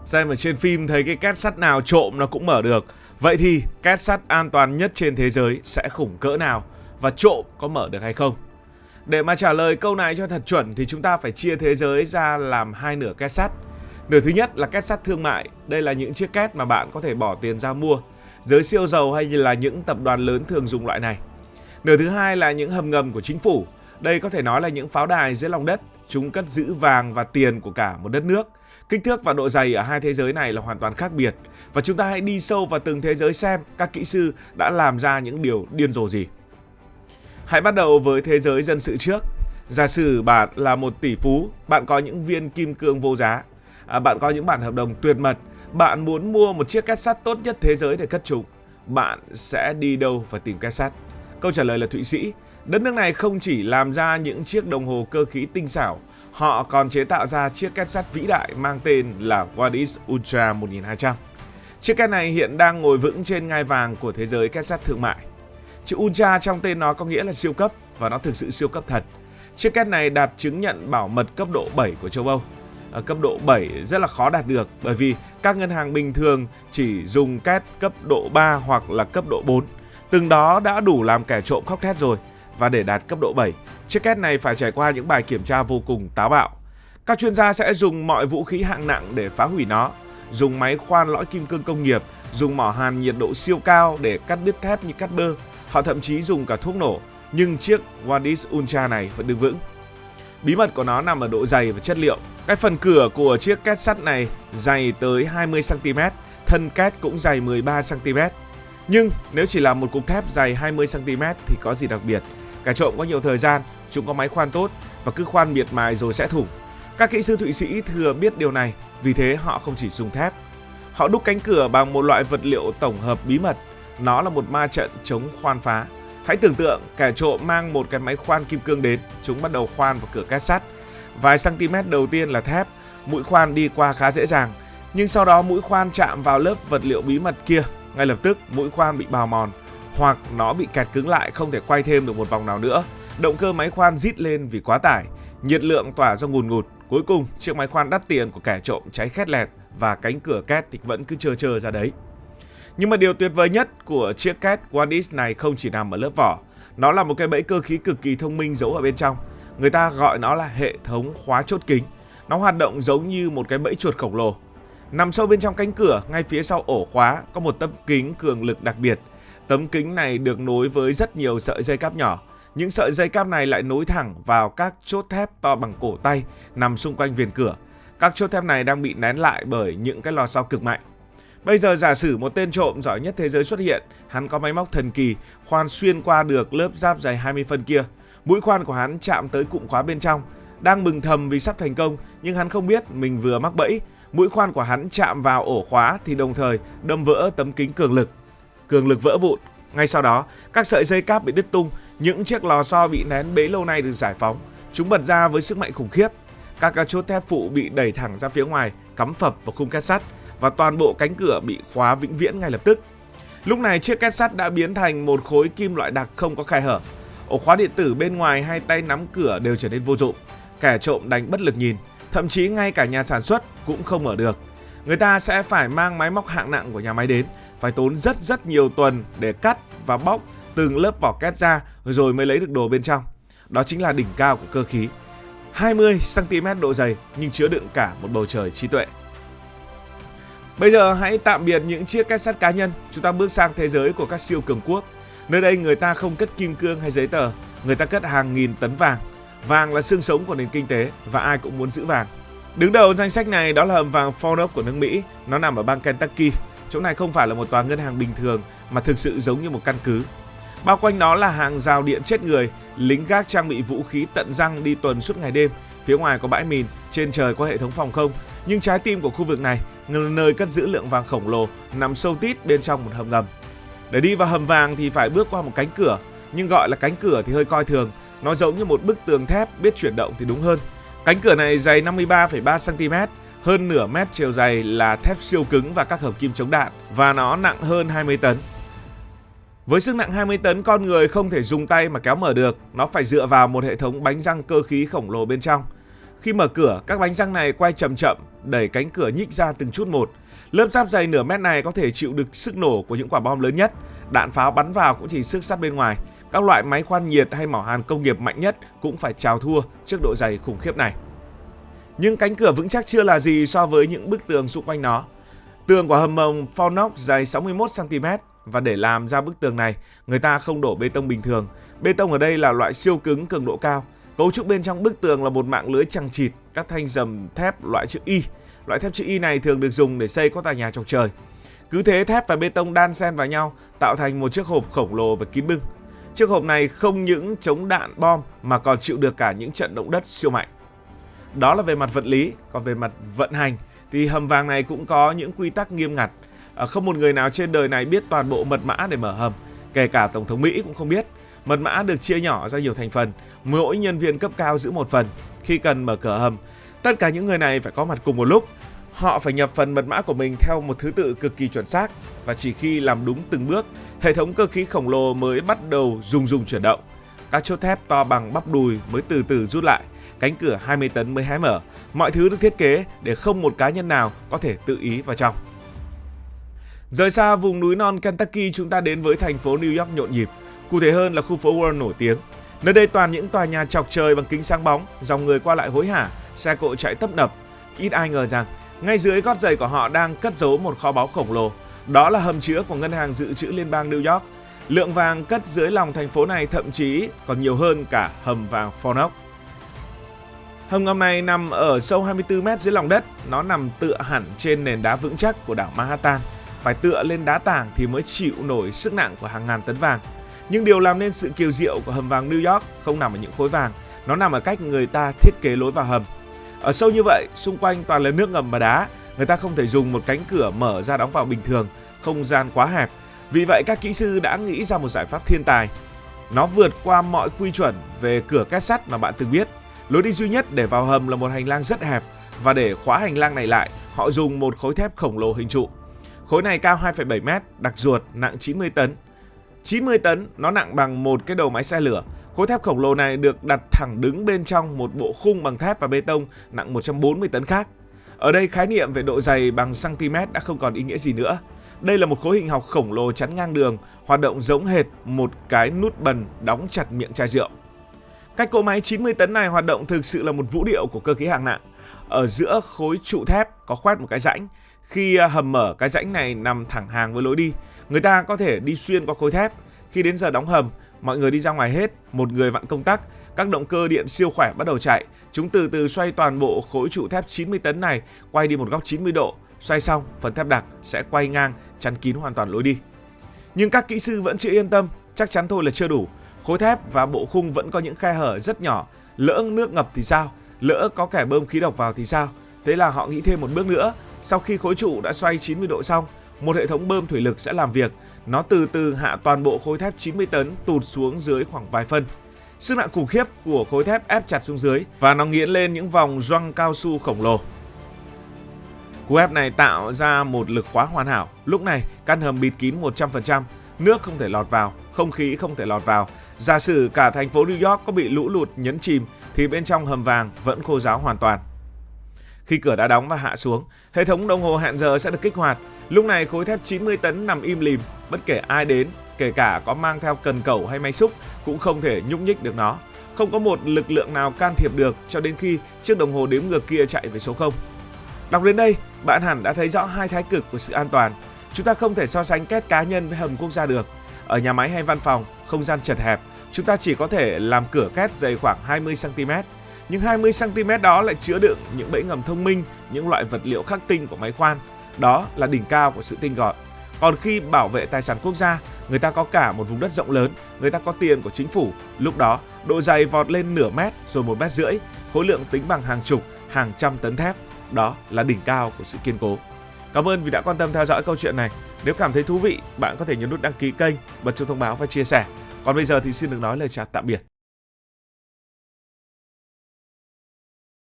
Xem ở trên phim thấy cái két sắt nào trộm nó cũng mở được. Vậy thì két sắt an toàn nhất trên thế giới sẽ khủng cỡ nào? Và trộm có mở được hay không? Để mà trả lời câu này cho thật chuẩn thì chúng ta phải chia thế giới ra làm hai nửa két sắt. Nửa thứ nhất là két sắt thương mại. Đây là những chiếc két mà bạn có thể bỏ tiền ra mua. Giới siêu giàu hay là những tập đoàn lớn thường dùng loại này. Nửa thứ hai là những hầm ngầm của chính phủ. Đây có thể nói là những pháo đài dưới lòng đất. Chúng cất giữ vàng và tiền của cả một đất nước. Kích thước và độ dày ở hai thế giới này là hoàn toàn khác biệt. Và chúng ta hãy đi sâu vào từng thế giới xem các kỹ sư đã làm ra những điều điên rồ gì. Hãy bắt đầu với thế giới dân sự trước. Giả sử bạn là một tỷ phú, bạn có những viên kim cương vô giá, bạn có những bản hợp đồng tuyệt mật, bạn muốn mua một chiếc két sắt tốt nhất thế giới để cất chúng. Bạn sẽ đi đâu và tìm két sắt? Câu trả lời là Thụy Sĩ. Đất nước này không chỉ làm ra những chiếc đồng hồ cơ khí tinh xảo, họ còn chế tạo ra chiếc két sắt vĩ đại mang tên là Wadis Ultra 1200. Chiếc két này hiện đang ngồi vững trên ngai vàng của thế giới két sắt thương mại. Chữ Ultra trong tên nó có nghĩa là siêu cấp và nó thực sự siêu cấp thật. Chiếc két này đạt chứng nhận bảo mật cấp độ 7 của châu Âu. Cấp độ 7 rất là khó đạt được bởi vì các ngân hàng bình thường chỉ dùng két cấp độ 3 hoặc là cấp độ 4. Từng đó đã đủ làm kẻ trộm khóc thét rồi. Và để đạt cấp độ 7, chiếc két này phải trải qua những bài kiểm tra vô cùng táo bạo. Các chuyên gia sẽ dùng mọi vũ khí hạng nặng để phá hủy nó, dùng máy khoan lõi kim cương công nghiệp, dùng mỏ hàn nhiệt độ siêu cao để cắt đứt thép như cắt bơ. Họ thậm chí dùng cả thuốc nổ, nhưng chiếc Wadis Ultra này vẫn đứng vững. Bí mật của nó nằm ở độ dày và chất liệu. Cái phần cửa của chiếc két sắt này dày tới 20cm, thân két cũng dày 13cm. Nhưng nếu chỉ là một cục thép dày 20cm thì có gì đặc biệt. Kẻ trộm có nhiều thời gian, chúng có máy khoan tốt và cứ khoan miệt mài rồi sẽ thủng. Các kỹ sư Thụy Sĩ thừa biết điều này, vì thế họ không chỉ dùng thép. Họ đúc cánh cửa bằng một loại vật liệu tổng hợp bí mật. Nó là một ma trận chống khoan phá. Hãy tưởng tượng kẻ trộm mang một cái máy khoan kim cương đến, chúng bắt đầu khoan vào cửa két sắt. Vài cm đầu tiên là thép, mũi khoan đi qua khá dễ dàng, nhưng sau đó mũi khoan chạm vào lớp vật liệu bí mật kia, ngay lập tức mũi khoan bị bào mòn hoặc nó bị kẹt cứng lại, không thể quay thêm được một vòng nào nữa. Động cơ máy khoan rít lên vì quá tải, nhiệt lượng tỏa ra ngùn ngụt. Cuối cùng chiếc máy khoan đắt tiền của kẻ trộm cháy khét lẹt và cánh cửa két thì vẫn cứ trơ ra đấy. Nhưng mà điều tuyệt vời nhất của chiếc két Wadis này không chỉ nằm ở lớp vỏ. Nó là một cái bẫy cơ khí cực kỳ thông minh giấu ở bên trong. Người ta gọi nó là hệ thống khóa chốt kính. Nó hoạt động giống như một cái bẫy chuột khổng lồ. Nằm sâu bên trong cánh cửa, ngay phía sau ổ khóa, có một tấm kính cường lực đặc biệt. Tấm kính này được nối với rất nhiều sợi dây cáp nhỏ. Những sợi dây cáp này lại nối thẳng vào các chốt thép to bằng cổ tay nằm xung quanh viền cửa. Các chốt thép này đang bị nén lại bởi những cái lò xo cực mạnh. Bây giờ giả sử một tên trộm giỏi nhất thế giới xuất hiện, hắn có máy móc thần kỳ khoan xuyên qua được lớp giáp dày 20 phân kia. Mũi khoan của hắn chạm tới cụm khóa bên trong, đang mừng thầm vì sắp thành công, nhưng hắn không biết mình vừa mắc bẫy. Mũi khoan của hắn chạm vào ổ khóa thì đồng thời đâm vỡ tấm kính cường lực vỡ vụn. Ngay sau đó, các sợi dây cáp bị đứt tung, những chiếc lò xo bị nén bấy lâu nay được giải phóng. Chúng bật ra với sức mạnh khủng khiếp. Các chốt thép phụ bị đẩy thẳng ra phía ngoài, cắm phập vào khung két sắt và toàn bộ cánh cửa bị khóa vĩnh viễn ngay lập tức. Lúc này chiếc két sắt đã biến thành một khối kim loại đặc không có khe hở. Ổ khóa điện tử bên ngoài hay tay nắm cửa đều trở nên vô dụng. Kẻ trộm đánh bất lực nhìn, thậm chí ngay cả nhà sản xuất cũng không mở được. Người ta sẽ phải mang máy móc hạng nặng của nhà máy đến, phải tốn rất nhiều tuần để cắt và bóc từng lớp vỏ két ra rồi mới lấy được đồ bên trong. Đó chính là đỉnh cao của cơ khí. 20cm độ dày nhưng chứa đựng cả một bầu trời trí tuệ. Bây giờ hãy tạm biệt những chiếc két sắt cá nhân, chúng ta bước sang thế giới của các siêu cường quốc. Nơi đây người ta không cất kim cương hay giấy tờ, người ta cất hàng nghìn tấn vàng. Vàng là xương sống của nền kinh tế và ai cũng muốn giữ vàng. Đứng đầu danh sách này đó là hầm vàng Fort Knox của nước Mỹ, nó nằm ở bang Kentucky. Chỗ này không phải là một tòa ngân hàng bình thường mà thực sự giống như một căn cứ. Bao quanh đó là hàng rào điện chết người, lính gác trang bị vũ khí tận răng đi tuần suốt ngày đêm. Phía ngoài có bãi mìn, trên trời có hệ thống phòng không. Nhưng trái tim của khu vực này, nơi cất giữ lượng vàng khổng lồ, nằm sâu tít bên trong một hầm ngầm. Để đi vào hầm vàng thì phải bước qua một cánh cửa, nhưng gọi là cánh cửa thì hơi coi thường. Nó giống như một bức tường thép biết chuyển động thì đúng hơn. Cánh cửa này dày 53,3cm, hơn nửa mét chiều dày là thép siêu cứng và các hợp kim chống đạn, và nó nặng hơn 20 tấn. Với sức nặng 20 tấn, con người không thể dùng tay mà kéo mở được, nó phải dựa vào một hệ thống bánh răng cơ khí khổng lồ bên trong. Khi mở cửa, các bánh răng này quay chậm chậm, đẩy cánh cửa nhích ra từng chút một. Lớp giáp dày nửa mét này có thể chịu được sức nổ của những quả bom lớn nhất. Đạn pháo bắn vào cũng chỉ xước sắt bên ngoài. Các loại máy khoan nhiệt hay mỏ hàn công nghiệp mạnh nhất cũng phải chào thua trước độ dày khủng khiếp này. Nhưng cánh cửa vững chắc chưa là gì so với những bức tường xung quanh nó. Tường của hầm mồng Fornox dày 61 cm và để làm ra bức tường này, người ta không đổ bê tông bình thường. Bê tông ở đây là loại siêu cứng cường độ cao. Cấu trúc bên trong bức tường là một mạng lưới chằng chịt, các thanh rầm thép loại chữ Y. Loại thép chữ Y này thường được dùng để xây các tòa nhà chọc trời. Cứ thế thép và bê tông đan xen vào nhau tạo thành một chiếc hộp khổng lồ và kín bưng. Chiếc hộp này không những chống đạn bom mà còn chịu được cả những trận động đất siêu mạnh. Đó là về mặt vật lý, còn về mặt vận hành thì hầm vàng này cũng có những quy tắc nghiêm ngặt. Không một người nào trên đời này biết toàn bộ mật mã để mở hầm, kể cả Tổng thống Mỹ cũng không biết. Mật mã được chia nhỏ ra nhiều thành phần, mỗi nhân viên cấp cao giữ một phần. Khi cần mở cửa hầm, tất cả những người này phải có mặt cùng một lúc. Họ phải nhập phần mật mã của mình theo một thứ tự cực kỳ chuẩn xác và chỉ khi làm đúng từng bước, hệ thống cơ khí khổng lồ mới bắt đầu rung chuyển động. Các chốt thép to bằng bắp đùi mới từ từ rút lại, cánh cửa 20 tấn mới hé mở. Mọi thứ được thiết kế để không một cá nhân nào có thể tự ý vào trong. Rời xa vùng núi non Kentucky, chúng ta đến với thành phố New York nhộn nhịp, cụ thể hơn là khu phố Wall nổi tiếng. Nơi đây toàn những tòa nhà chọc trời bằng kính sáng bóng, dòng người qua lại hối hả, xe cộ chạy tấp nập. Ít ai ngờ rằng ngay dưới gót giày của họ đang cất giấu một kho báu khổng lồ. Đó là hầm chứa của Ngân hàng Dự trữ Liên bang New York. Lượng vàng cất dưới lòng thành phố này thậm chí còn nhiều hơn cả hầm vàng Fornox. Hầm ngầm này nằm ở sâu 24 mét dưới lòng đất, nó nằm tựa hẳn trên nền đá vững chắc của đảo Manhattan. Phải tựa lên đá tảng thì mới chịu nổi sức nặng của hàng ngàn tấn vàng. Nhưng điều làm nên sự kiêu diệu của hầm vàng New York không nằm ở những khối vàng, nó nằm ở cách người ta thiết kế lối vào hầm. Ở sâu như vậy, xung quanh toàn là nước ngầm và đá, người ta không thể dùng một cánh cửa mở ra đóng vào bình thường, không gian quá hẹp. Vì vậy các kỹ sư đã nghĩ ra một giải pháp thiên tài. Nó vượt qua mọi quy chuẩn về cửa két sắt mà bạn từng biết. Lối đi duy nhất để vào hầm là một hành lang rất hẹp, và để khóa hành lang này lại, họ dùng một khối thép khổng lồ hình trụ. Khối này cao 2,7 mét, đặc ruột, nặng 90 tấn. 90 tấn, nó nặng bằng một cái đầu máy xe lửa. Khối thép khổng lồ này được đặt thẳng đứng bên trong một bộ khung bằng thép và bê tông nặng 140 tấn khác. Ở đây khái niệm về độ dày bằng cm đã không còn ý nghĩa gì nữa. Đây là một khối hình học khổng lồ chắn ngang đường, hoạt động giống hệt một cái nút bần đóng chặt miệng chai rượu. Cách cỗ máy 90 tấn này hoạt động thực sự là một vũ điệu của cơ khí hạng nặng. Ở giữa khối trụ thép có khoét một cái rãnh. Khi hầm mở, cái rãnh này nằm thẳng hàng với lối đi. Người ta có thể đi xuyên qua khối thép. Khi đến giờ đóng hầm, mọi người đi ra ngoài hết, một người vặn công tắc. Các động cơ điện siêu khỏe bắt đầu chạy. Chúng từ từ xoay toàn bộ khối trụ thép 90 tấn này, quay đi một góc 90 độ. Xoay xong, phần thép đặc sẽ quay ngang, chắn kín hoàn toàn lối đi. Nhưng các kỹ sư vẫn chưa yên tâm, chắc chắn thôi là chưa đủ. Khối thép và bộ khung vẫn có những khe hở rất nhỏ. Lỡ nước ngập thì sao? Lỡ có kẻ bơm khí độc vào thì sao? Thế là họ nghĩ thêm một bước nữa. Sau khi khối trụ đã xoay 90 độ xong, một hệ thống bơm thủy lực sẽ làm việc. Nó từ từ hạ toàn bộ khối thép 90 tấn tụt xuống dưới khoảng vài phân. Sức nặng khủng khiếp của khối thép ép chặt xuống dưới và nó nghiến lên những vòng gioăng cao su khổng lồ. Cú ép này tạo ra một lực khóa hoàn hảo. Lúc này căn hầm bịt kín 100%, nước không thể lọt vào, không khí không thể lọt vào. Giả sử cả thành phố New York có bị lũ lụt nhấn chìm thì bên trong hầm vàng vẫn khô ráo hoàn toàn. Khi cửa đã đóng và hạ xuống, hệ thống đồng hồ hẹn giờ sẽ được kích hoạt. Lúc này khối thép 90 tấn nằm im lìm, bất kể ai đến, kể cả có mang theo cần cẩu hay máy xúc cũng không thể nhúc nhích được nó. Không có một lực lượng nào can thiệp được cho đến khi chiếc đồng hồ đếm ngược kia chạy về số 0. Đọc đến đây, bạn hẳn đã thấy rõ hai thái cực của sự an toàn. Chúng ta không thể so sánh két cá nhân với hầm quốc gia được. Ở nhà máy hay văn phòng, không gian chật hẹp, chúng ta chỉ có thể làm cửa két dày khoảng 20 cm. Nhưng 20 cm đó lại chứa đựng những bẫy ngầm thông minh, những loại vật liệu khắc tinh của máy khoan. Đó là đỉnh cao của sự tinh gọn. Còn khi bảo vệ tài sản quốc gia, người ta có cả một vùng đất rộng lớn, người ta có tiền của chính phủ. Lúc đó, độ dày vọt lên nửa mét rồi 1,5 mét, khối lượng tính bằng hàng chục, hàng trăm tấn thép. Đó là đỉnh cao của sự kiên cố. Cảm ơn vì đã quan tâm theo dõi câu chuyện này. Nếu cảm thấy thú vị, bạn có thể nhấn nút đăng ký kênh, bật chuông thông báo và chia sẻ. Còn bây giờ thì xin được nói lời chào tạm biệt.